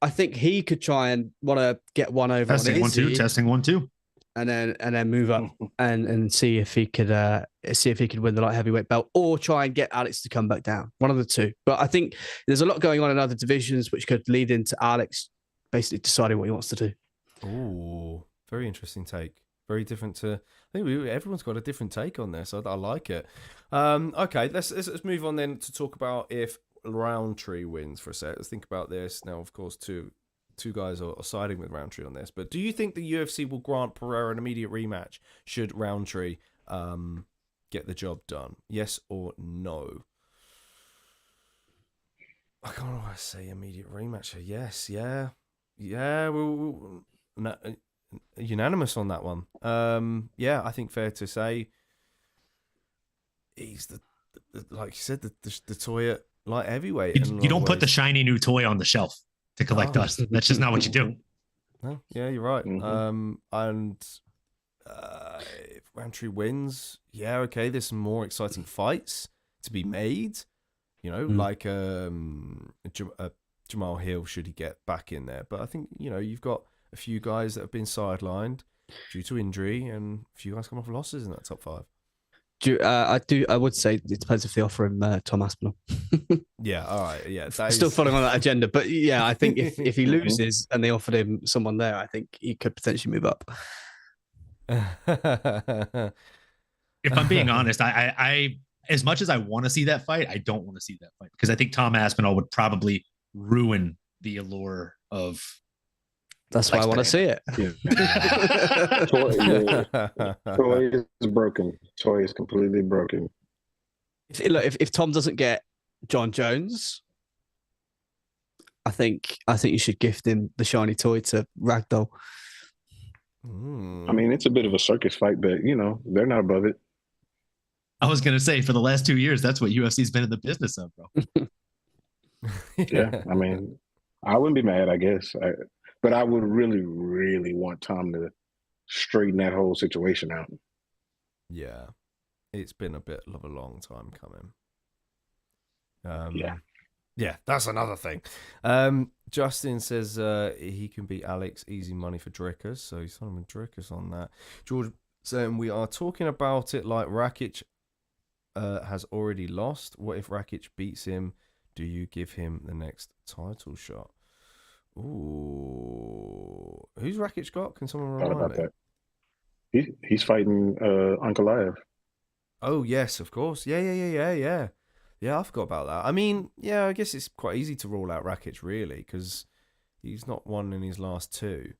D: I think he could try and want to get one over.
B: Testing
D: on
B: 1 2, testing 1 2.
D: And then move up and see if he could win the light heavyweight belt, or try and get Alex to come back down. One of the two. But I think there's a lot going on in other divisions which could lead into Alex basically deciding what he wants to do.
A: Oh, very interesting take. Very different to. I think everyone's got a different take on this. I like it. Okay, let's move on then to talk about if Roundtree wins for a sec. Let's think about this now. Of course, two guys are siding with Roundtree on this, but do you think the UFC will grant Pereira an immediate rematch should Roundtree get the job done? Yes or no? I can't always say immediate rematch. Yes, yeah. No, unanimous on that one. Yeah, I think fair to say he's the like you said, the toy at light heavyweight.
B: You don't put the shiny new toy on the shelf to collect dust. That's just not what you do.
A: No, yeah, you're right.
C: Mm-hmm.
A: And if Roundtree wins, yeah, okay, there's some more exciting fights to be made. You know, like Jamal Hill, should he get back in there. But I think, you know, you've got a few guys that have been sidelined due to injury and a few guys come off losses in that top 5.
D: I would say it depends if they offer him Tom Aspinall.
A: Yeah, all right. Yeah,
D: still following on that agenda. But yeah, I think if he loses and they offered him someone there, I think he could potentially move up.
B: If I'm being honest, I as much as I want to see that fight, I don't want to see that fight because I think Tom Aspinall would probably ruin the allure of.
D: That's why I want to see it.
C: Yeah. Toy is broken. Toy is completely broken.
D: If Tom doesn't get John Jones, I think you should gift him the shiny toy to Ragdoll.
C: I mean, it's a bit of a circus fight, but you know they're not above it.
B: I was gonna say for the last 2 years, that's what UFC's been in the business of, bro.
C: Yeah, I mean, I wouldn't be mad, I guess. But I would really, really want Tom to straighten that whole situation out.
A: Yeah, it's been a bit of a long time coming. Yeah, that's another thing. Justin says he can beat Alex, easy money for Drickus, so he's on with Drickus on that. George saying we are talking about it like Rakic has already lost. What if Rakic beats him? Do you give him the next title shot? Ooh, who's Rakic got? Can someone remind me?
C: That. He's fighting Ankalaev.
A: Oh yes, of course. Yeah. Yeah, I forgot about that. I mean, yeah, I guess it's quite easy to rule out Rakic really because he's not won in his last 2.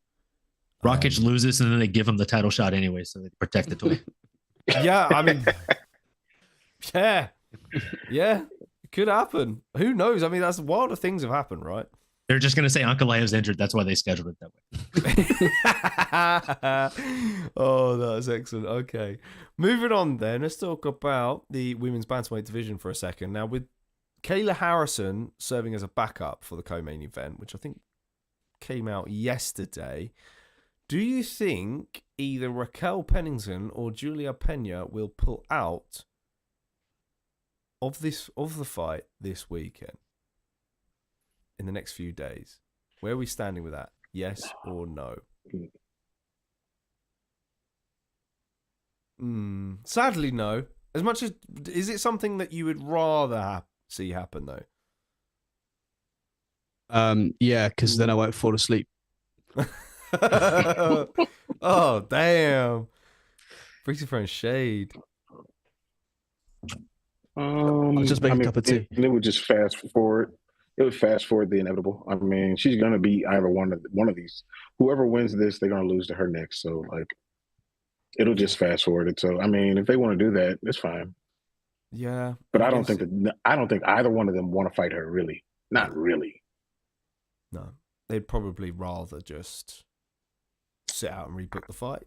B: Rakic loses and then they give him the title shot anyway, so they protect the toy.
A: Yeah, I mean, yeah, it could happen. Who knows? I mean, that's wilder things have happened, right?
B: They're just going to say Ankalaev's injured. That's why they scheduled it
A: that way. Oh, that's excellent. Okay. Moving on then. Let's talk about the women's bantamweight division for a second. Now, with Kayla Harrison serving as a backup for the co-main event, which I think came out yesterday, do you think either Raquel Pennington or Julia Pena will pull out of the fight this weekend? In the next few days, where are we standing with that? Yes or no? Sadly, no. As much as is it something that you would rather see happen though?
D: Yeah, because then I won't fall asleep.
A: Oh damn! Brings your friend shade.
D: I'll just make a cup of tea.
C: It would just fast forward. It would fast forward the inevitable. I mean, she's gonna beat either one of these. Whoever wins this, they're gonna lose to her next. So like, it'll just fast forward it. So I mean, if they want to do that, it's fine.
A: Yeah,
C: but I don't think either one of them want to fight her. Really, not really.
A: No, they'd probably rather just sit out and rebook the fight.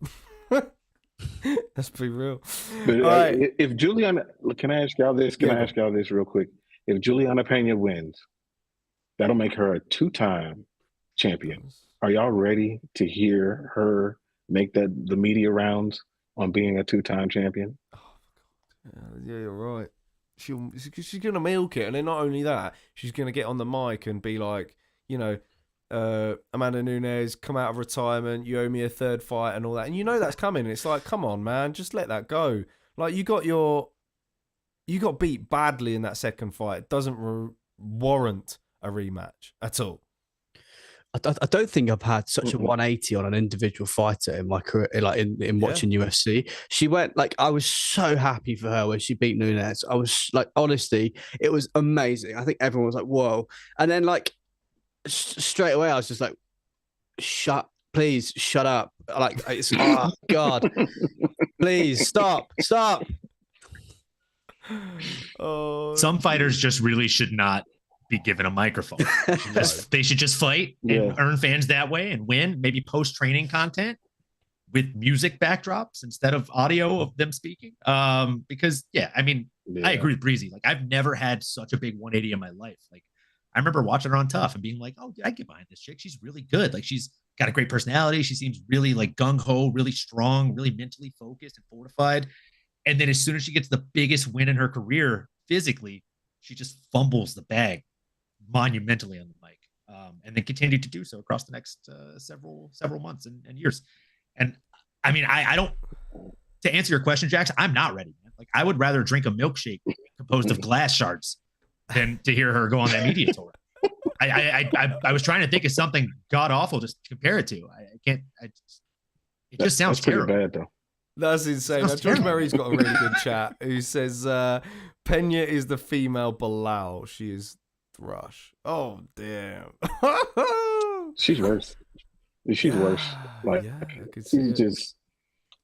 A: Let's be real.
C: But right. If Juliana, can I ask y'all this? Can I ask y'all this real quick? If Juliana Pena wins, that'll make her a 2-time champion. Are y'all ready to hear her make the media rounds on being a 2-time champion?
A: Oh, God. Yeah, you're right. She's going to milk it. And then not only that, she's going to get on the mic and be like, you know, Amanda Nunes, come out of retirement, you owe me a 3rd fight and all that. And you know that's coming. It's like, come on, man, just let that go. Like, you got beat badly in that 2nd fight. It doesn't warrant a rematch at all.
D: I don't think I've had such a 180 on an individual fighter in my career, like in watching UFC. She went, like, I was so happy for her when she beat Nunes. I was like, honestly, it was amazing. I think everyone was like, whoa. And then like straight away, I was just like, please shut up. Like, it's, oh God, please stop.
B: Oh, some fighters just really should not be given a microphone. They should just fight and earn fans that way and win, maybe post-training content. with music backdrops instead of audio of them speaking. Because I mean, I agree with Breezy. Like, I've never had such a big 180 in my life. Like, I remember watching her on Tough and being like, oh, I get behind this chick. She's really good. Like, she's got a great personality. She seems really like gung-ho, really strong, really mentally focused and fortified. And then as soon as she gets the biggest win in her career physically, she just fumbles the bag monumentally on the mic. And then continued to do so across the next several months and years. And I mean, I don't, to answer your question, Jax, I'm not ready, man. Like, I would rather drink a milkshake composed of glass shards than to hear her go on that media tour. I was trying to think of something god awful just to compare it to. I can't. It just sounds terrible.
C: Pretty bad though.
A: That's insane. Now, George Mary's got a really good chat. Who says Pena is the female Bilal. She is Thrush. Oh damn.
C: She's worse. She's worse. Like,
A: yeah, I could see it.
C: Just.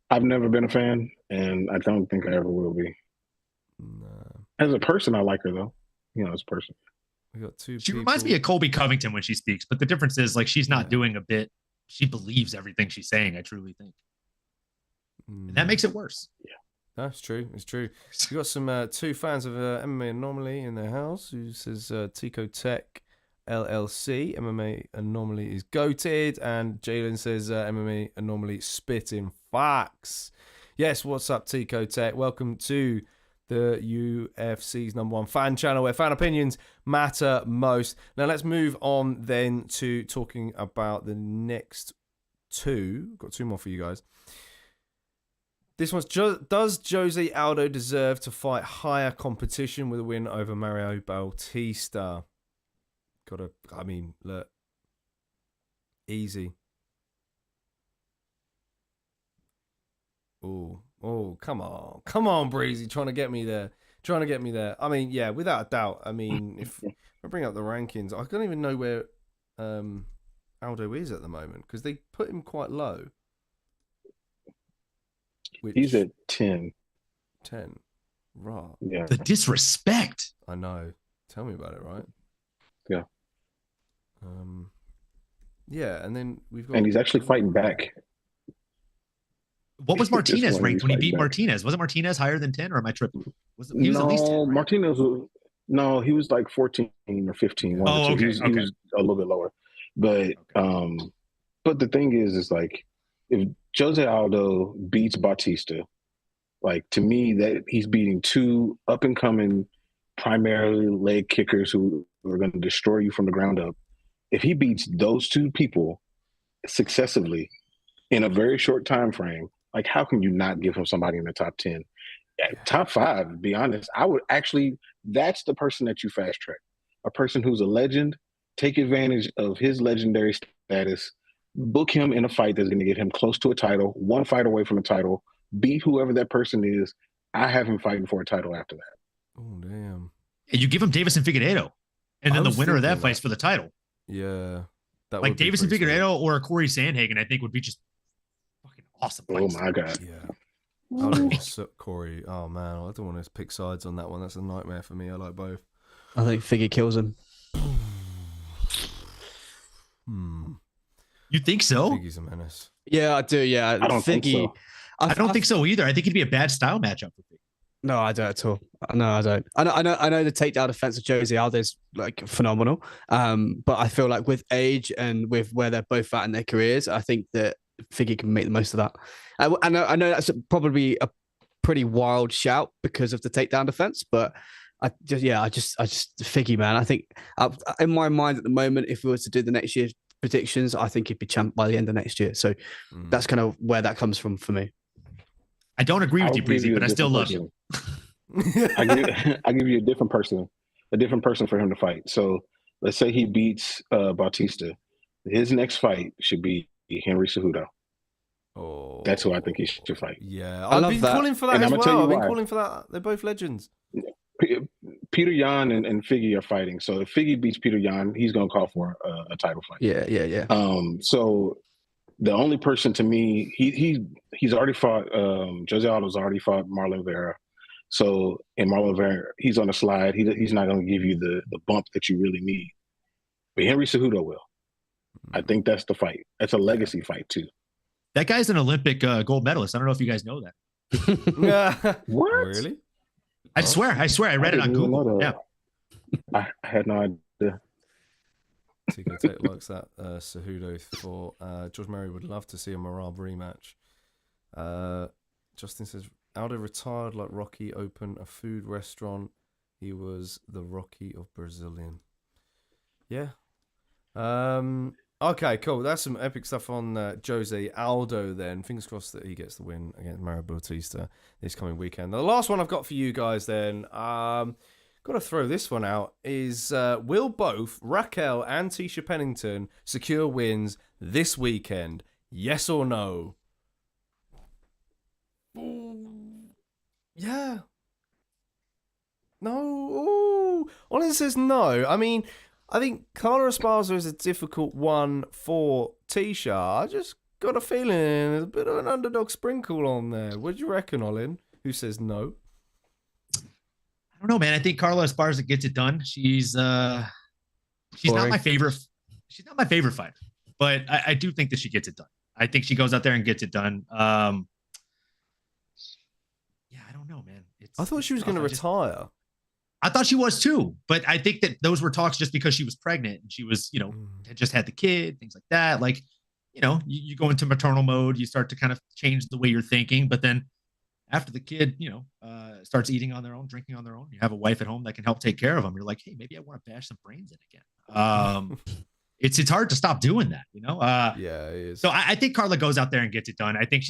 C: I've never been a fan, and I don't think I ever will be.
A: No.
C: As a person, I like her though. You know, as a person.
A: We got two.
B: She reminds me of Colby Covington when she speaks, but the difference is, like, she's not doing a bit. She believes everything she's saying. I truly think, and that makes it worse.
C: Yeah,
A: that's true. It's true. We got some two fans of MMA Anomaly in their house. Who says Tico Tech LLC MMA Anomaly is goated, and Jalen says MMA Anomaly spitting facts. Yes, what's up, Tico Tech? Welcome to the UFC's #1 fan channel where fan opinions matter most. Now let's move on then to talking about the next two. Got two more for you guys. This one's, does Jose Aldo deserve to fight higher competition with a win over Mario Bautista? I mean, look, easy. Oh, come on, Breezy, trying to get me there. I mean, yeah, without a doubt. I mean, if I bring up the rankings, I don't even know where Aldo is at the moment because they put him quite low.
C: He's at 10.
A: 10, right?
C: Yeah.
B: The disrespect.
A: I know. Tell me about it, right?
C: Yeah.
A: Yeah, and then we've got.
C: And he's actually fighting back.
B: What was Martinez ranked when he beat Martinez? Wasn't Martinez higher than 10, or am I tripping? He was at least 10, right?
C: Martinez was, no, he was like 14 or 15.
B: Oh, okay.
C: He was a little bit lower. But but the thing is like, if Jose Aldo beats Bautista, like, to me, that he's beating two up and coming primarily leg kickers who are going to destroy you from the ground up. If he beats those two people successively in a very short time frame, like, how can you not give him somebody in the top 10? Top 5, to be honest. I would actually, that's the person that you fast track. A person who's a legend, take advantage of his legendary status, book him in a fight that's going to get him close to a title, one fight away from a title, beat whoever that person is. I have him fighting for a title after that.
A: Oh, damn.
B: And you give him Davison Figueiredo, and then the winner of that fights for the title.
A: Yeah.
B: That like Davison Figueiredo or a Corey Sandhagen, I think would be just fucking awesome.
C: Oh my God.
A: Yeah. I love Corey. Oh man, I don't want to pick sides on that one. That's a nightmare for me. I like both.
D: I think Figgy kills him.
B: You think so?
A: Figgy's a menace.
D: Yeah, I do. Yeah,
C: I don't think so.
B: I don't think so either. I think it'd be a bad style matchup for Figgy.
D: No, I don't at all. No, I don't. I know the takedown defense of Jose Aldo is like phenomenal. But I feel like with age and with where they're both at in their careers, I think that Figgy can make the most of that. I know that's probably a pretty wild shout because of the takedown defense, but I just Figgy, man. I think in my mind at the moment, if we were to do the next year's predictions, I think he'd be champ by the end of next year. So that's kind of where that comes from for me.
B: I don't agree with you, Breezy, but I still love you.
C: I give you a different person for him to fight. So let's say he beats Bautista. His next fight should be Henry Cejudo.
A: Oh,
C: that's who I think he should fight.
A: Yeah, I've been calling for that as well. I've been calling for that. They're both legends.
C: Peter Yan and Figgy are fighting. So if Figgy beats Peter Yan, he's going to call for a title fight.
D: Yeah.
C: So the only person to me, he's already fought. Jose Aldo's already fought Marlon Vera. So in Marlon Vera, he's on the slide. He's not going to give you the bump that you really need. But Henry Cejudo will. I think that's the fight. That's a legacy fight too.
B: That guy's an Olympic gold medalist. I don't know if you guys know that.
C: What?
A: Really?
B: I swear. I read it on Google. Yeah.
C: I had no idea.
A: Tico Tech likes that. Cejudo for George Murray would love to see a Marab rematch. Justin says Aldo retired like Rocky, opened a food restaurant. He was the Rocky of Brazilian. Yeah. Okay, cool. That's some epic stuff on Jose Aldo then. Fingers crossed that he gets the win against Mario Bautista this coming weekend. The last one I've got for you guys then, got to throw this one out, is will both Raquel and Tisha Pennington secure wins this weekend? Yes or no? Ooh. Yeah. No. Ooh. Honestly says no. I mean, I think Carla Esparza is a difficult one for Tisha. I just got a feeling there's a bit of an underdog sprinkle on there. What do you reckon, Olin? Who says no?
B: I don't know, man. I think Carla Esparza gets it done. She's not my favorite. She's not my favorite fighter, but I do think that she gets it done. I think she goes out there and gets it done. Yeah, I don't know, man.
A: I thought she was going to retire.
B: I thought she was too, but I think that those were talks just because she was pregnant and she was, had just had the kid, things like that. Like, you go into maternal mode, you start to kind of change the way you're thinking, but then after the kid, starts eating on their own, drinking on their own, you have a wife at home that can help take care of them. You're like, hey, maybe I want to bash some brains in again. It's hard to stop doing that,
A: Yeah, it is.
B: So I think Carla goes out there and gets it done. I think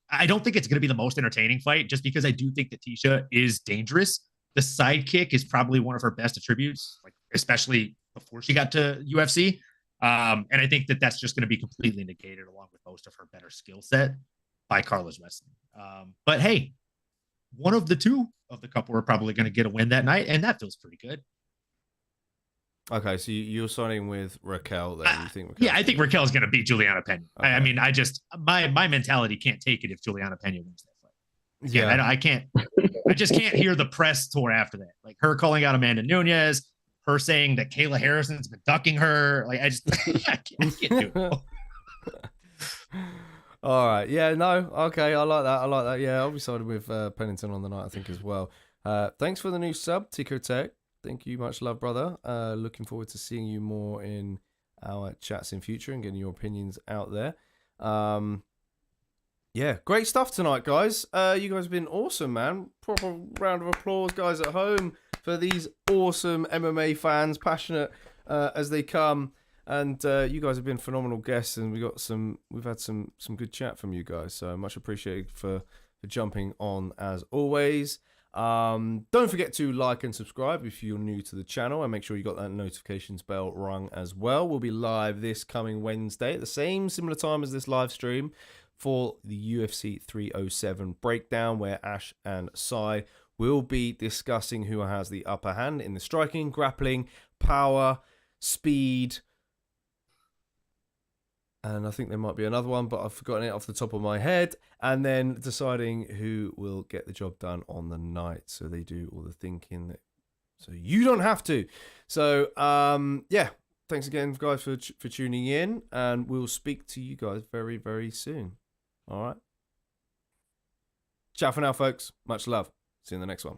B: I don't think it's going to be the most entertaining fight just because I do think that Tisha is dangerous. The sidekick is probably one of her best attributes, like especially before she got to UFC. And I think that that's just going to be completely negated along with most of her better skill set by Carla's wrestling. But hey, one of the two of the couple are probably going to get a win that night, and that feels pretty good.
A: Okay, so you're signing with Raquel then? You think
B: yeah, I think Raquel's going to beat Juliana Pena. Okay. I mean, my mentality can't take it if Juliana Pena wins that fight. Yeah, I can't. I just can't hear the press tour after that. Like her calling out Amanda Nunes, her saying that Kayla Harrison's been ducking her. Like I can't do it.
A: All right. Yeah, no. Okay, I like that. Yeah, I'll be siding with Pennington on the night, I think, as well. Thanks for the new sub, Tico Tech. Thank you. Much love, brother. Looking forward to seeing you more in our chats in future and getting your opinions out there. Yeah, great stuff tonight, guys. You guys have been awesome, man. Proper round of applause, guys at home, for these awesome MMA fans, passionate as they come. And you guys have been phenomenal guests, and we've had some good chat from you guys. So much appreciated for jumping on as always. Don't forget to like and subscribe if you're new to the channel, and make sure you got that notifications bell rung as well. We'll be live this coming Wednesday at the similar time as this live stream for the UFC 307 breakdown, where Ash and Sai will be discussing who has the upper hand in the striking, grappling, power, speed, and I think there might be another one, but I've forgotten it off the top of my head, and then deciding who will get the job done on the night, so they do all the thinking, so you don't have to. So yeah, thanks again, guys, for tuning in, and we'll speak to you guys very, very soon. All right. Ciao for now, folks. Much love. See you in the next one.